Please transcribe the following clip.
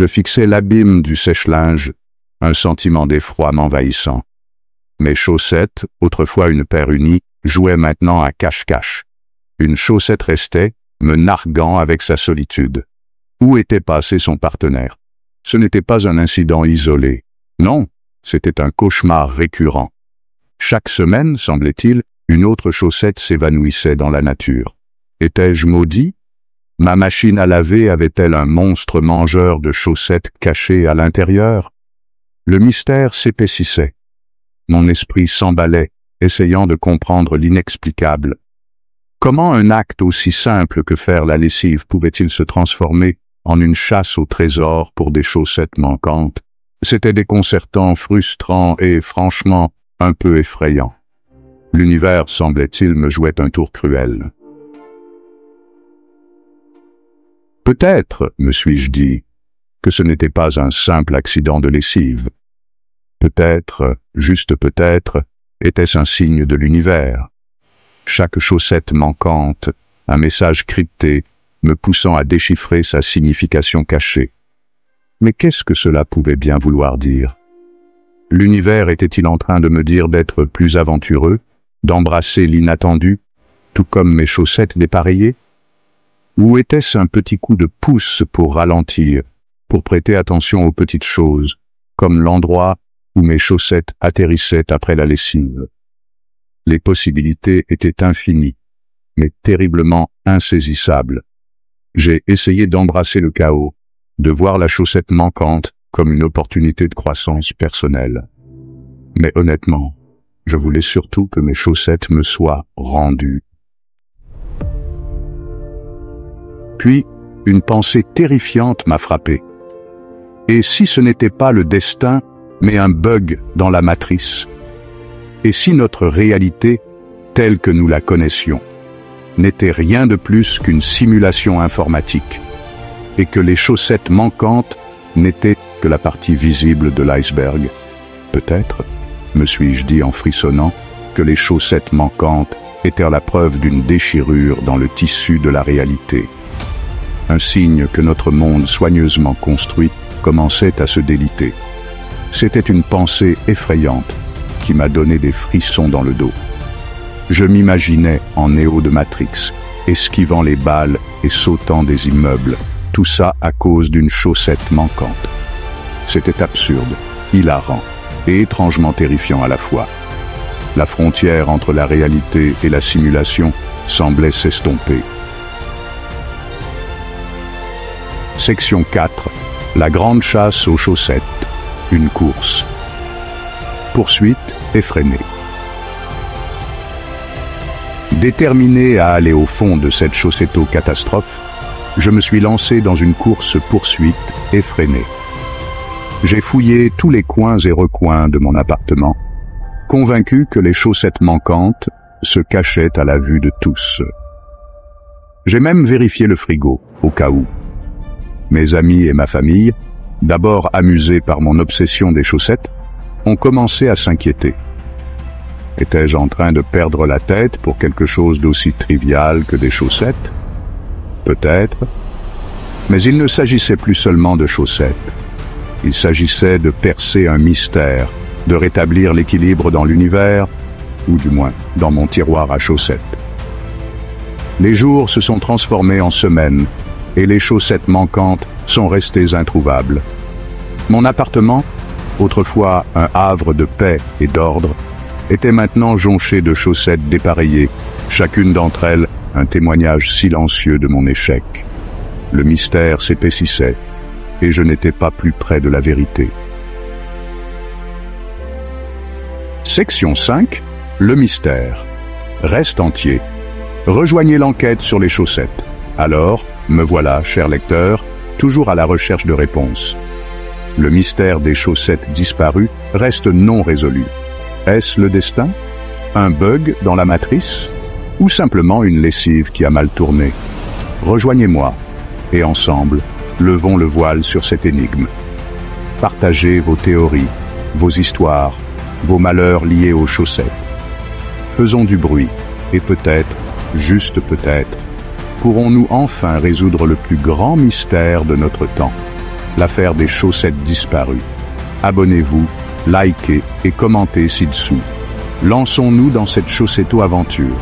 Je fixais l'abîme du sèche-linge, un sentiment d'effroi m'envahissant. Mes chaussettes, autrefois une paire unie, jouaient maintenant à cache-cache. Une chaussette restait, me narguant avec sa solitude. Où était passé son partenaire? Ce n'était pas un incident isolé. Non, c'était un cauchemar récurrent. Chaque semaine, semblait-il, une autre chaussette s'évanouissait dans la nature. Étais-je maudit? Ma machine à laver avait-elle un monstre mangeur de chaussettes caché à l'intérieur? Le mystère s'épaississait. Mon esprit s'emballait, essayant de comprendre l'inexplicable. Comment un acte aussi simple que faire la lessive pouvait-il se transformer en une chasse au trésor pour des chaussettes manquantes? C'était déconcertant, frustrant et, franchement, un peu effrayant. L'univers, semblait-il, me jouait un tour cruel. Peut-être, me suis-je dit, que ce n'était pas un simple accident de lessive. Peut-être, juste peut-être, était-ce un signe de l'univers. Chaque chaussette manquante, un message crypté, me poussant à déchiffrer sa signification cachée. Mais qu'est-ce que cela pouvait bien vouloir dire? L'univers était-il en train de me dire d'être plus aventureux, d'embrasser l'inattendu, tout comme mes chaussettes dépareillées? Ou était-ce un petit coup de pouce pour ralentir, pour prêter attention aux petites choses, comme l'endroit où mes chaussettes atterrissaient après la lessive? Les possibilités étaient infinies, mais terriblement insaisissables. J'ai essayé d'embrasser le chaos, de voir la chaussette manquante comme une opportunité de croissance personnelle. Mais honnêtement, je voulais surtout que mes chaussettes me soient rendues. Puis, une pensée terrifiante m'a frappé. Et si ce n'était pas le destin, mais un bug dans la matrice? Et si notre réalité, telle que nous la connaissions, n'était rien de plus qu'une simulation informatique, et que les chaussettes manquantes n'étaient que la partie visible de l'iceberg? Peut-être, me suis-je dit en frissonnant, que les chaussettes manquantes étaient la preuve d'une déchirure dans le tissu de la réalité. Un signe que notre monde soigneusement construit commençait à se déliter. C'était une pensée effrayante qui m'a donné des frissons dans le dos. Je m'imaginais en Néo de Matrix, esquivant les balles et sautant des immeubles, tout ça à cause d'une chaussette manquante. C'était absurde, hilarant et étrangement terrifiant à la fois. La frontière entre la réalité et la simulation semblait s'estomper. Section 4. La grande chasse aux chaussettes. Une course. Poursuite effrénée. Déterminé à aller au fond de cette chaussetto-catastrophe, je me suis lancé dans une course-poursuite effrénée. J'ai fouillé tous les coins et recoins de mon appartement, convaincu que les chaussettes manquantes se cachaient à la vue de tous. J'ai même vérifié le frigo, au cas où. Mes amis et ma famille, d'abord amusés par mon obsession des chaussettes, ont commencé à s'inquiéter. Étais-je en train de perdre la tête pour quelque chose d'aussi trivial que des chaussettes? Peut-être. Mais il ne s'agissait plus seulement de chaussettes. Il s'agissait de percer un mystère, de rétablir l'équilibre dans l'univers, ou du moins dans mon tiroir à chaussettes. Les jours se sont transformés en semaines, et les chaussettes manquantes sont restées introuvables. Mon appartement, autrefois un havre de paix et d'ordre, était maintenant jonché de chaussettes dépareillées, chacune d'entre elles un témoignage silencieux de mon échec. Le mystère s'épaississait, et je n'étais pas plus près de la vérité. Section 5. Le mystère. Reste entier. Rejoignez l'enquête sur les chaussettes. Alors, me voilà, cher lecteur, toujours à la recherche de réponses. Le mystère des chaussettes disparues reste non résolu. Est-ce le destin? Un bug dans la matrice? Ou simplement une lessive qui a mal tourné? Rejoignez-moi, et ensemble, levons le voile sur cette énigme. Partagez vos théories, vos histoires, vos malheurs liés aux chaussettes. Faisons du bruit, et peut-être, juste peut-être, pourrons-nous enfin résoudre le plus grand mystère de notre temps. l'affaire des chaussettes disparues. Abonnez-vous, likez et commentez ci-dessous. Lançons-nous dans cette Chaussetto aventure.